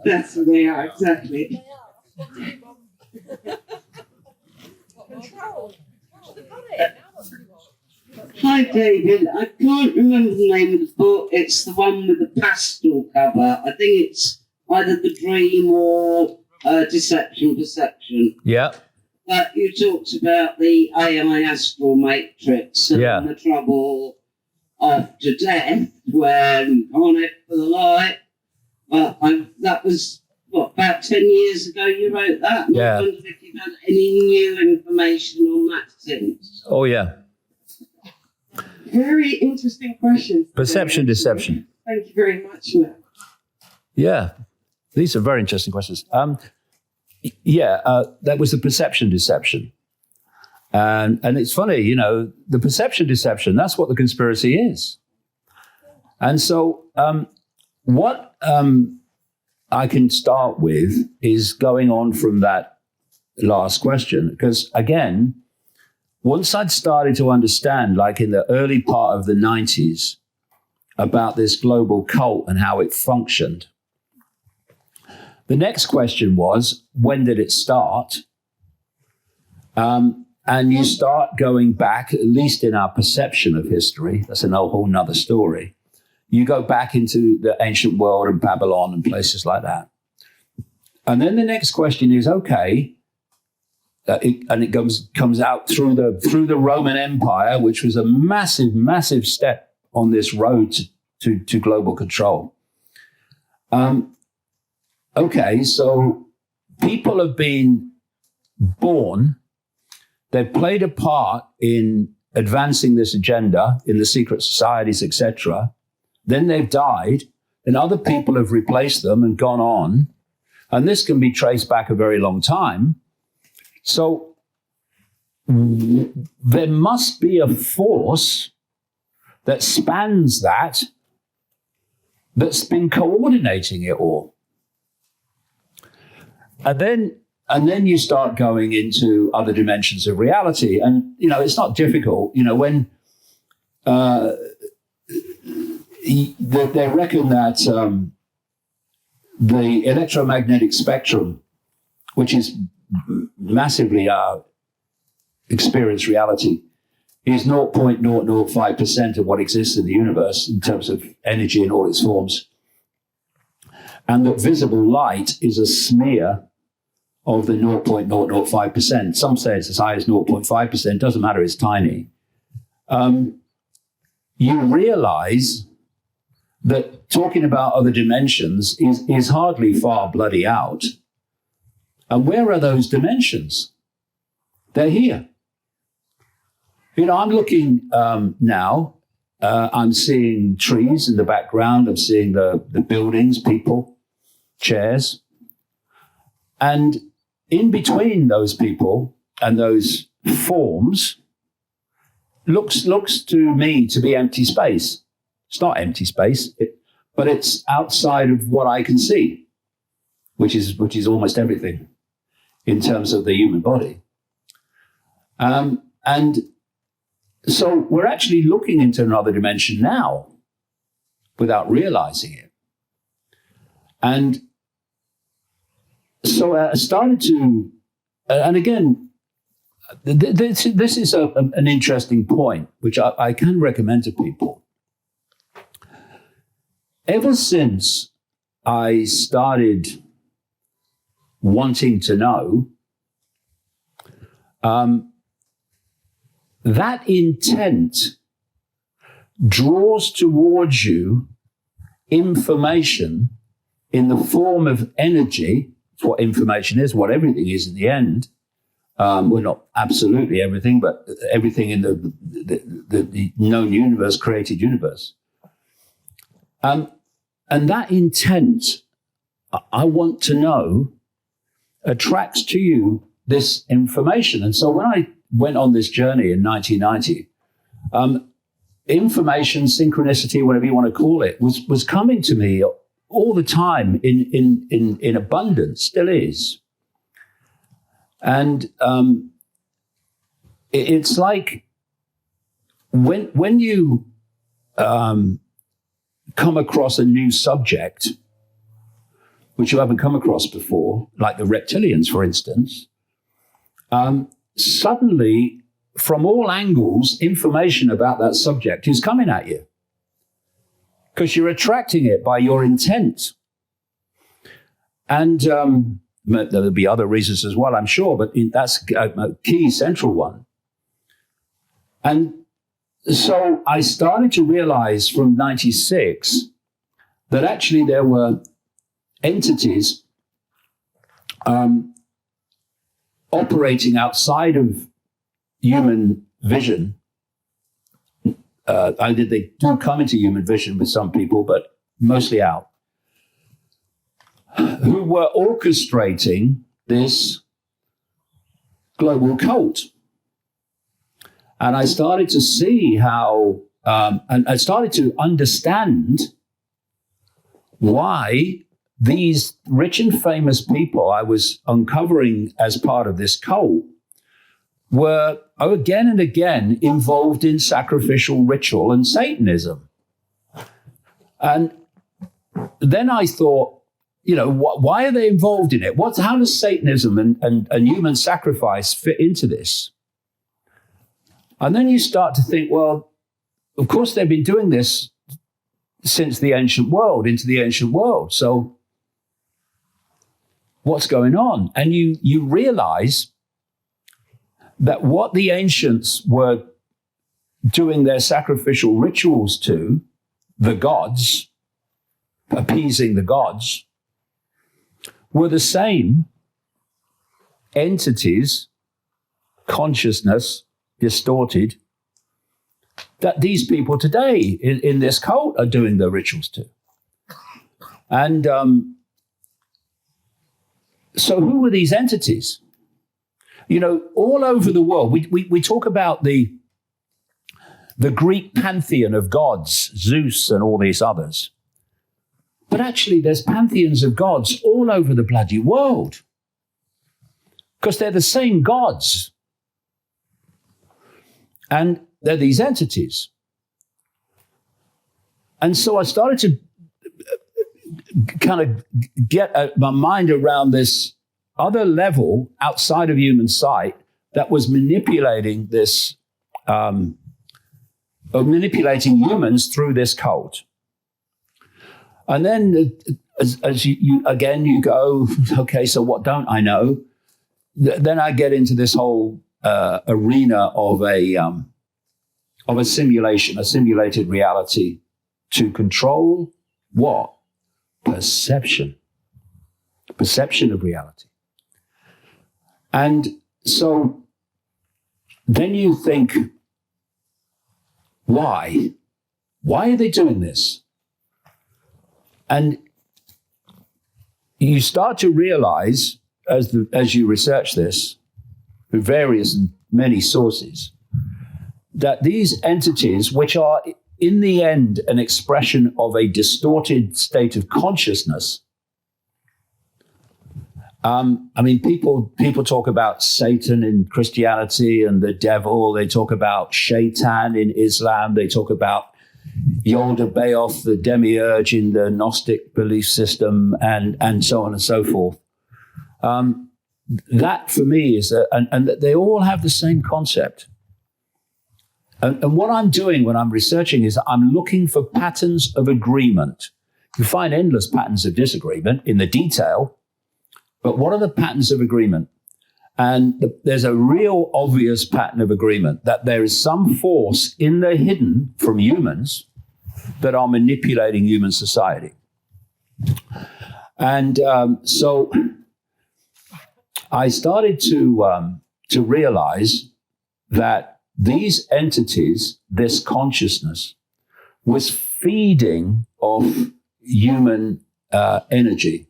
That's what they are, exactly. Hi, David. I can't remember the name of the book. It's the one with the pastel cover. I think it's either The Dream or Deception. Yeah. You talked about the AI astral matrix and the trouble after death, where you can't head for the light. But that was, about 10 years ago you wrote that? And I wondered if you've had any new information on that since. Oh, yeah. Very interesting questions. Perception, deception. Thank you very much, Matt. Yeah, these are very interesting questions. That was the perception, deception. And it's funny, the perception, deception, that's what the conspiracy is. And so what I can start with is going on from that last question, because again, once I'd started to understand, like in the early part of the 90s, about this global cult and how it functioned, the next question was, when did it start? And you start going back, at least in our perception of history, that's a whole nother story. You go back into the ancient world and Babylon and places like that. And then the next question is, okay, it comes out through the Roman Empire, which was a massive, massive step on this road to global control. Okay, so people have been born, they've played a part in advancing this agenda in the secret societies, etc. Then they've died, and other people have replaced them and gone on. And this can be traced back a very long time. So there must be a force that spans that's been coordinating it all. And then you start going into other dimensions of reality. And, it's not difficult. When they reckon that the electromagnetic spectrum, which is massively our experienced reality, is 0.005% of what exists in the universe in terms of energy in all its forms. And that visible light is a smear of the 0.005%. Some say it's as high as 0.5%. Doesn't matter, it's tiny. You realize that talking about other dimensions is hardly far bloody out. And where are those dimensions? They're here. I'm looking now. I'm seeing trees in the background. I'm seeing the buildings, people, chairs. And in between those people and those forms looks to me to be empty space. It's not empty space, but it's outside of what I can see, which is almost everything in terms of the human body. And so we're actually looking into another dimension now without realizing it. And so I started to, and again, this is an interesting point, which I can recommend to people. Ever since I started wanting to know, that intent draws towards you information in the form of energy. It's what information is, what everything is in the end. Well, not absolutely everything, but everything in the known universe, created universe. And that intent, I want to know, attracts to you this information. And so when I went on this journey in 1990, information, synchronicity, whatever you want to call it, was coming to me all the time in abundance, still is. And it's like when you come across a new subject, which you haven't come across before, like the reptilians, for instance, suddenly, from all angles, information about that subject is coming at you because you're attracting it by your intent. And there'll be other reasons as well, I'm sure, but that's a key central one. And so I started to realize from 96 that actually there were entities operating outside of human vision. They do come into human vision with some people, but mostly out, who were orchestrating this global cult. And I started to see how, and I started to understand why these rich and famous people I was uncovering as part of this cult were again and again involved in sacrificial ritual and Satanism. And then I thought, why are they involved in it? How does Satanism and human sacrifice fit into this? And then you start to think, well, of course they've been doing this since the ancient world, into the ancient world. So what's going on? And you realize that what the ancients were doing their sacrificial rituals to, the gods, appeasing the gods, were the same entities, consciousness, distorted, that these people today in this cult are doing their rituals to. And so who were these entities? All over the world, we talk about the Greek pantheon of gods, Zeus and all these others. But actually, there's pantheons of gods all over the bloody world because they're the same gods. And they're these entities. And so I started to kind of get my mind around this other level outside of human sight that was manipulating this, manipulating humans through this cult. And then as you go, okay, so what don't I know? Then I get into this whole arena of a simulation, a simulated reality to control what? Perception of reality. And so then you think, why? Why are they doing this? And you start to realize, as you research this, through various and many sources, that these entities, which are in the end an expression of a distorted state of consciousness. People talk about Satan in Christianity and the devil. They talk about Shaitan in Islam. They talk about Yaldabaoth, the demiurge in the Gnostic belief system, and so on and so forth. That for me is, and they all have the same concept. And what I'm doing when I'm researching is I'm looking for patterns of agreement. You find endless patterns of disagreement in the detail, but what are the patterns of agreement? And there's a real obvious pattern of agreement that there is some force in the hidden from humans that are manipulating human society. And so I started to realize that these entities, this consciousness, was feeding off human energy,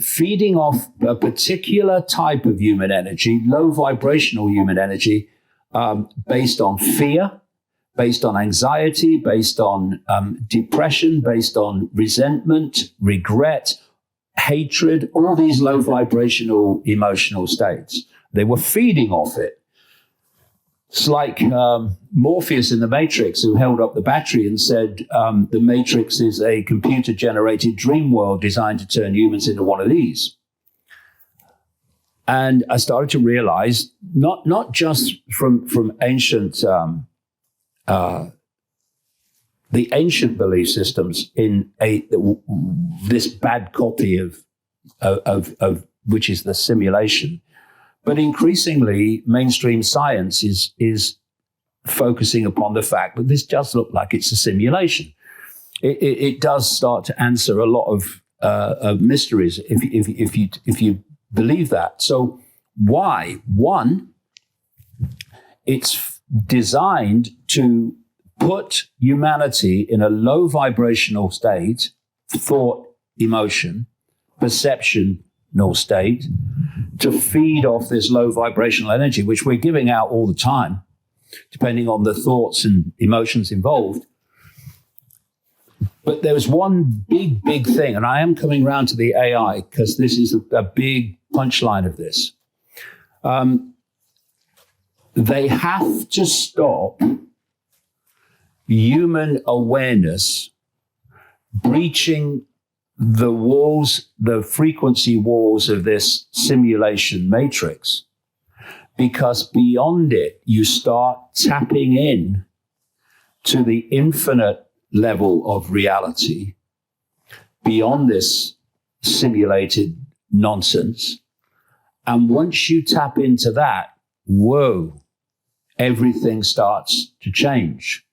feeding off a particular type of human energy, low vibrational human energy, based on fear, based on anxiety, based on depression, based on resentment, regret, hatred, all these low vibrational emotional states. They were feeding off it. It's like Morpheus in the Matrix, who held up the battery and said, the Matrix is a computer-generated dream world designed to turn humans into one of these. And I started to realize, not just from ancient, the ancient belief systems in this bad copy of which is the simulation, but increasingly mainstream science is focusing upon the fact that this does look like it's a simulation. It does start to answer a lot of mysteries if you believe that. So why? One, it's designed to put humanity in a low vibrational state, thought, emotion, perceptional state, to feed off this low vibrational energy, which we're giving out all the time, depending on the thoughts and emotions involved. But there's one big thing, and I am coming round to the AI because this is a big punchline of this. They have to stop human awareness breaching the walls, the frequency walls of this simulation matrix, because beyond it, you start tapping in to the infinite level of reality beyond this simulated nonsense. And once you tap into that, whoa, everything starts to change.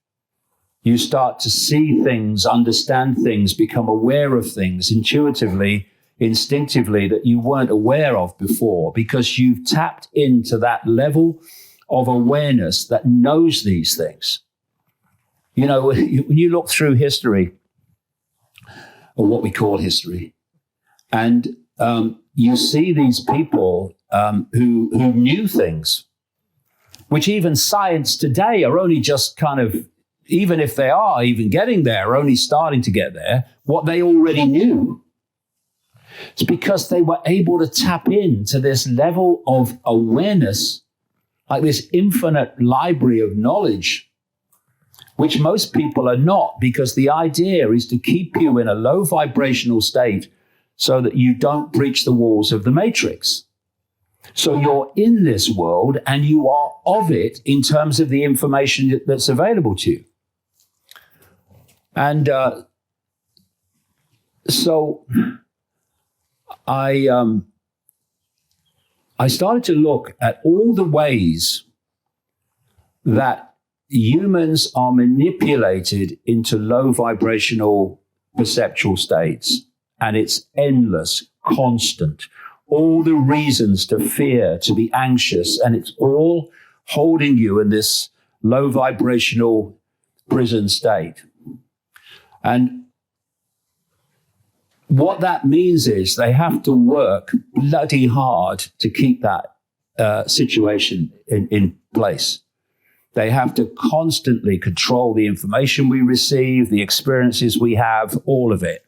You start to see things, understand things, become aware of things intuitively, instinctively that you weren't aware of before, because you've tapped into that level of awareness that knows these things. You know, when you look through history, or what we call history, and you see these people who knew things, which even science today are only just kind of, even if they are even getting there, are only starting to get there, what they already knew. It's because they were able to tap into this level of awareness, like this infinite library of knowledge, which most people are not, because the idea is to keep you in a low vibrational state so that you don't breach the walls of the matrix. So you're in this world and you are of it in terms of the information that's available to you. And so I started to look at all the ways that humans are manipulated into low vibrational perceptual states. And it's endless, constant. All the reasons to fear, to be anxious, and it's all holding you in this low vibrational prison state. And what that means is they have to work bloody hard to keep that situation in place. They have to constantly control the information we receive, the experiences we have, all of it.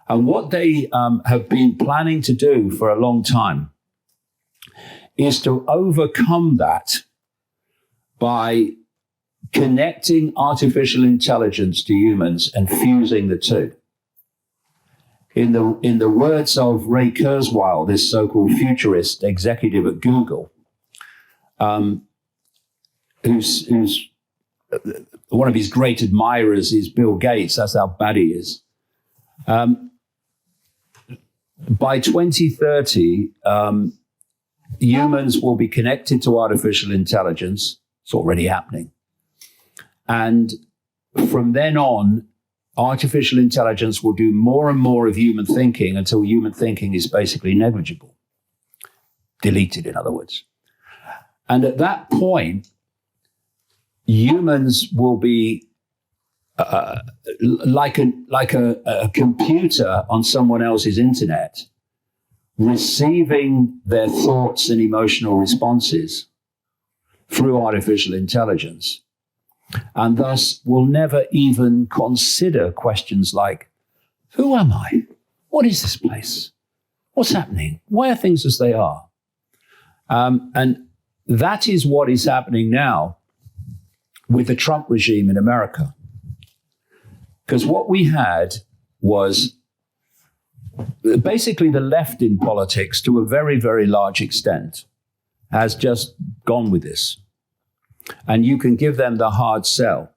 And what they have been planning to do for a long time is to overcome that by connecting artificial intelligence to humans and fusing the two. In the words of Ray Kurzweil, this so-called futurist executive at Google, who's one of his great admirers is Bill Gates. That's how bad he is. By 2030, humans will be connected to artificial intelligence. It's already happening. And from then on, artificial intelligence will do more and more of human thinking until human thinking is basically negligible. Deleted, in other words. And at that point, humans will be like a computer on someone else's internet, receiving their thoughts and emotional responses through artificial intelligence, and thus will never even consider questions like, who am I? What is this place? What's happening? Why are things as they are? And that is what is happening now with the Trump regime in America. Because what we had was basically the left in politics, to a very, very large extent, has just gone with this. And you can give them the hard sell,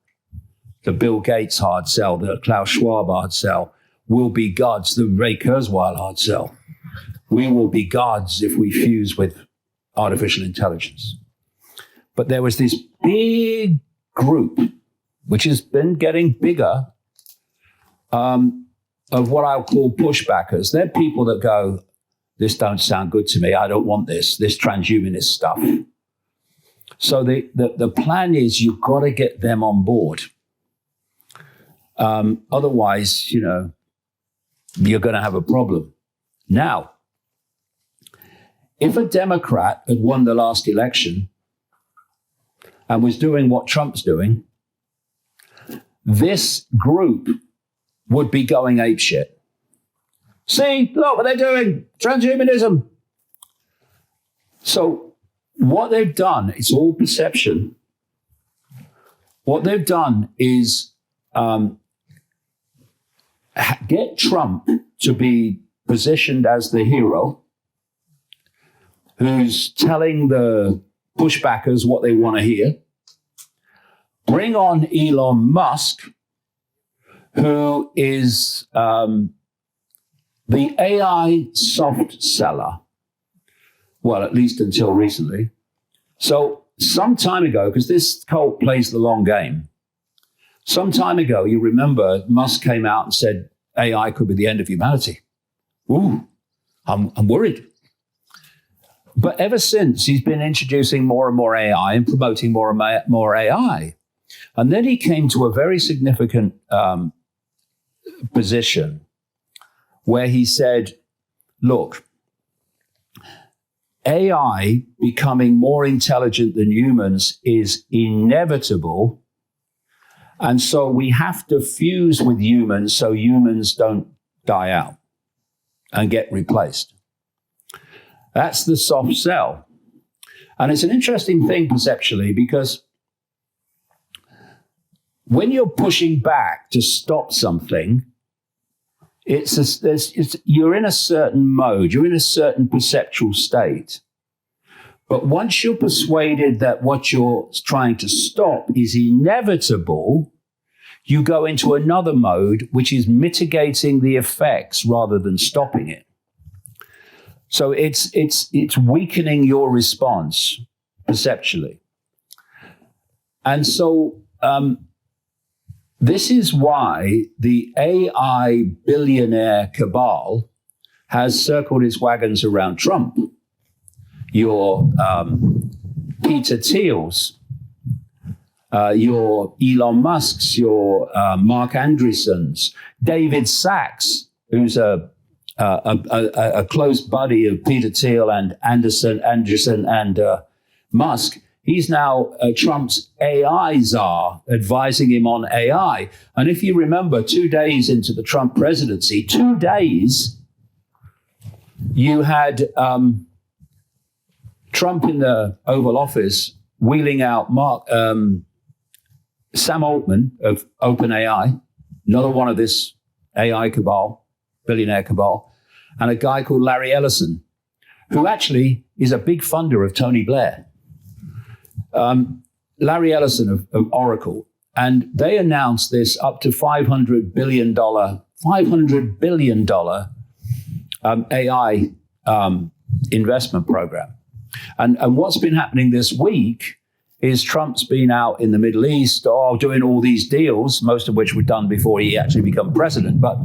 the Bill Gates hard sell, the Klaus Schwab hard sell. We'll be gods, the Ray Kurzweil hard sell. We will be gods if we fuse with artificial intelligence. But there was this big group, which has been getting bigger, of what I'll call pushbackers. They're people that go, this don't sound good to me. I don't want this transhumanist stuff. So the plan is you've got to get them on board. Otherwise, you're going to have a problem. Now, if a Democrat had won the last election and was doing what Trump's doing, this group would be going apeshit. See, look what they're doing, transhumanism. So what they've done, it's all perception. What they've done is get Trump to be positioned as the hero who's telling the pushbackers what they want to hear. Bring on Elon Musk, who is the AI soft seller. Well, at least until recently. So some time ago, because this cult plays the long game, some time ago, you remember Musk came out and said AI could be the end of humanity. Ooh, I'm worried. But ever since, he's been introducing more and more AI and promoting more and more AI. And then he came to a very significant position where he said, look, AI becoming more intelligent than humans is inevitable. And so we have to fuse with humans so humans don't die out and get replaced. That's the soft sell. And it's an interesting thing perceptually, because when you're pushing back to stop something, you're in a certain mode, you're in a certain perceptual state. But once you're persuaded that what you're trying to stop is inevitable, you go into another mode, which is mitigating the effects rather than stopping it. So it's weakening your response perceptually. And so this is why the AI billionaire cabal has circled its wagons around Trump. Your Peter Thiel's, your Elon Musk's, your Mark Andreessen's, David Sachs, who's a close buddy of Peter Thiel and Andreessen and Musk. He's now Trump's AI czar, advising him on AI. And if you remember, 2 days into the Trump presidency, 2 days, you had Trump in the Oval Office wheeling out Sam Altman of OpenAI, another one of this AI cabal, billionaire cabal, and a guy called Larry Ellison, who actually is a big funder of Tony Blair. Larry Ellison of Oracle, and they announced this up to $500 billion AI investment program. And what's been happening this week is Trump's been out in the Middle East doing all these deals, most of which were done before he actually became president. But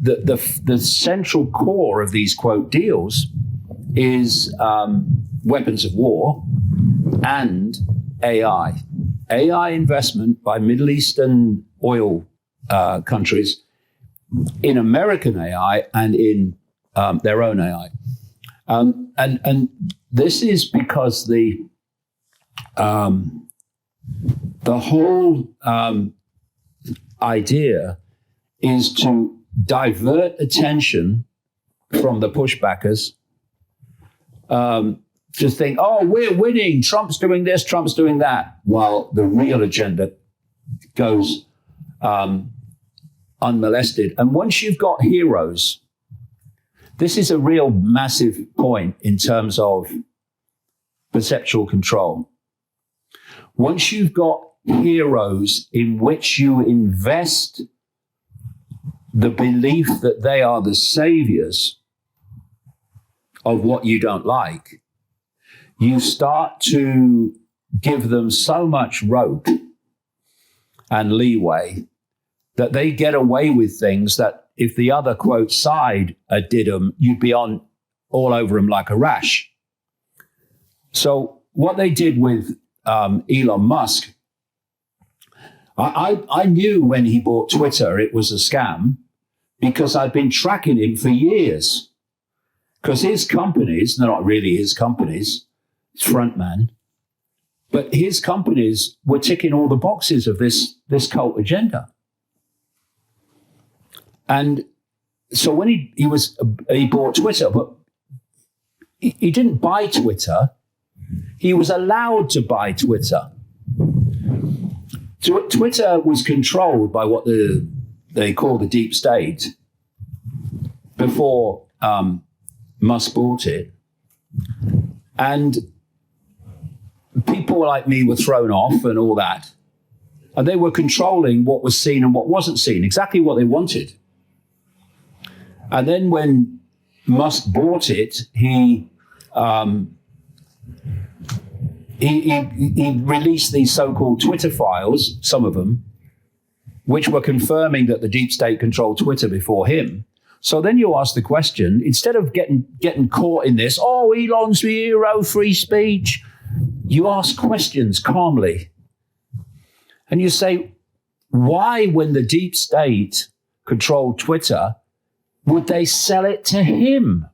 the central core of these, quote, deals is weapons of war and AI. AI investment by Middle Eastern oil countries in American AI and in their own AI. And this is because the whole idea is to divert attention from the pushbackers to think, oh, we're winning, Trump's doing this, Trump's doing that, while the real agenda goes unmolested. And once you've got heroes, this is a real massive point in terms of perceptual control. Once you've got heroes in which you invest the belief that they are the saviors of what you don't like, you start to give them so much rope and leeway that they get away with things that if the other, quote, side did them, you'd be on all over them like a rash. So what they did with Elon Musk, I knew when he bought Twitter it was a scam because I'd been tracking him for years. Because his companies, they're not really his companies, it's frontman, but his companies were ticking all the boxes of this cult agenda. And so when he bought Twitter, but he didn't buy Twitter. He was allowed to buy Twitter. Twitter was controlled by what they call the deep state before Musk bought it. And people like me were thrown off and all that. And they were controlling what was seen and what wasn't seen, exactly what they wanted. And then when Musk bought it, he released these so-called Twitter files, some of them, which were confirming that the deep state controlled Twitter before him. So then you ask the question, instead of getting caught in this, oh, Elon's the hero, free speech, you ask questions calmly. And you say, why, when the deep state controlled Twitter, would they sell it to him,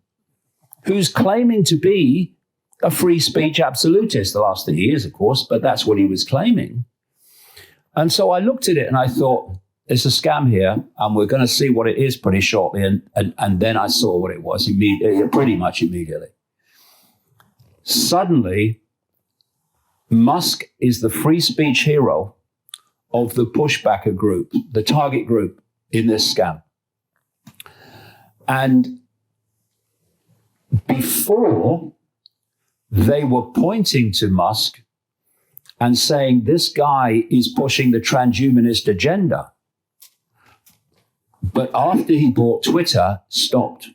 who's claiming to be a free speech absolutist? The last thing he is, of course, but that's what he was claiming. And so I looked at it and I thought, it's a scam here, and we're going to see what it is pretty shortly. And then I saw what it was pretty much immediately. Suddenly, Musk is the free speech hero of the pushbacker group, the target group in this scam. And before, they were pointing to Musk and saying, this guy is pushing the transhumanist agenda. But after he bought Twitter, stopped.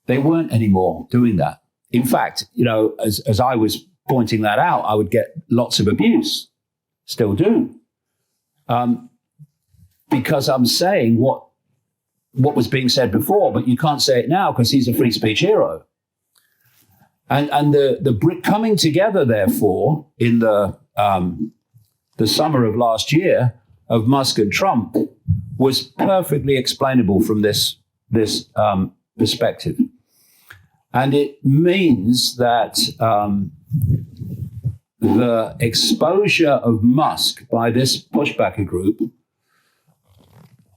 They weren't anymore doing that. In fact, as I was pointing that out, I would get lots of abuse. Still do. Because I'm saying what was being said before, but you can't say it now because he's a free speech hero. And the coming together, therefore, in the summer of last year of Musk and Trump was perfectly explainable from this perspective. And it means that the exposure of Musk by this pushbacker group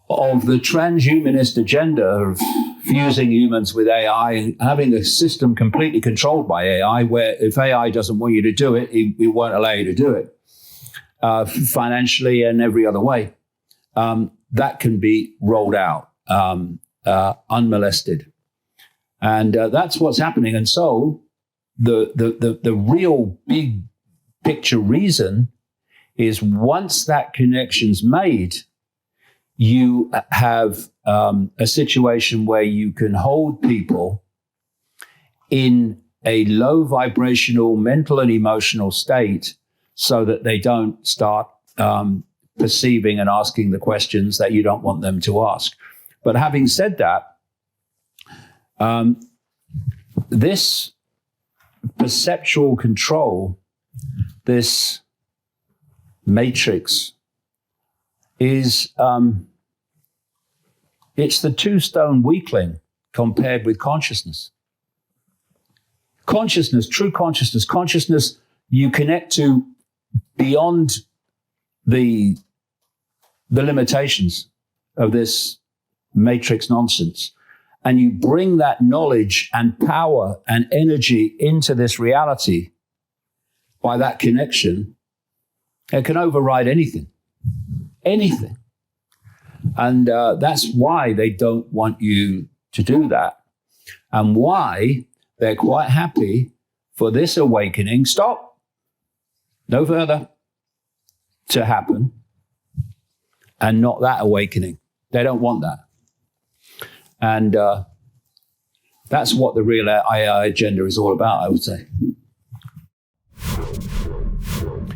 of the transhumanist agenda of fusing humans with AI and having a system completely controlled by AI, where if AI doesn't want you to do it, it won't allow you to do it financially and every other way. That can be rolled out unmolested. And that's what's happening. And so the real big picture reason is once that connection's made, you have a situation where you can hold people in a low vibrational mental and emotional state so that they don't start perceiving and asking the questions that you don't want them to ask. But having said that, this perceptual control, this matrix, is it's the two-stone weakling compared with consciousness. Consciousness, true consciousness you connect to beyond the limitations of this matrix nonsense. and you bring that knowledge and power and energy into this reality by that connection, it can override anything. Anything. And that's why they don't want you to do that. And why they're quite happy for this awakening, stop, no further, to happen, and not that awakening. They don't want that. And that's what the real AI agenda is all about, I would say.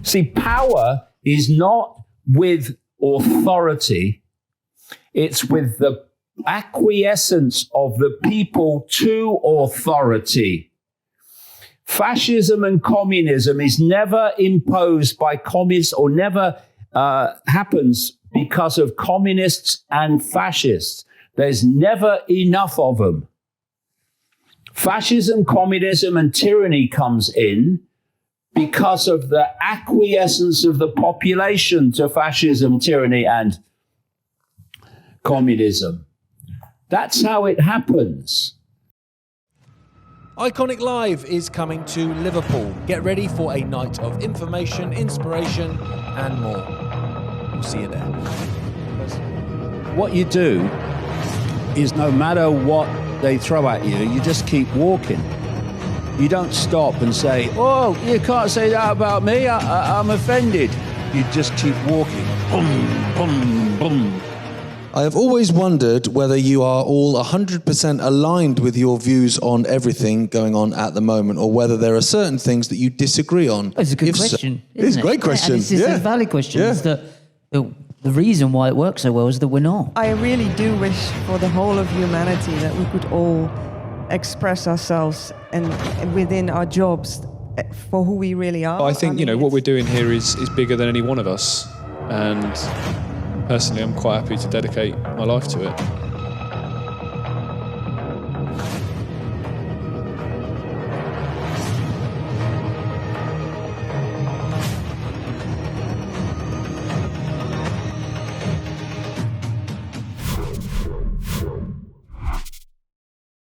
See, power is not with authority. It's with the acquiescence of the people to authority. Fascism and communism is never imposed by communists, or never happens because of communists and fascists. There's never enough of them. Fascism, communism, and tyranny comes in because of the acquiescence of the population to fascism, tyranny, and communism. That's how it happens. Iconic Live is coming to Liverpool. Get ready for a night of information, inspiration, and more. We'll see you there. What you do is, no matter what they throw at you, you just keep walking. You don't stop and say, oh, you can't say that about me, I'm offended. You just keep walking. Boom, boom, boom. I have always wondered whether you are all 100% aligned with your views on everything going on at the moment, or whether there are certain things that you disagree on. It's a good question. It's a great question. And it's a valid question. Yeah. It's the reason why it works so well is that we're not. I really do wish for the whole of humanity that we could all express ourselves and within our jobs for who we really are. I think, what we're doing here is bigger than any one of us. And personally, I'm quite happy to dedicate my life to it.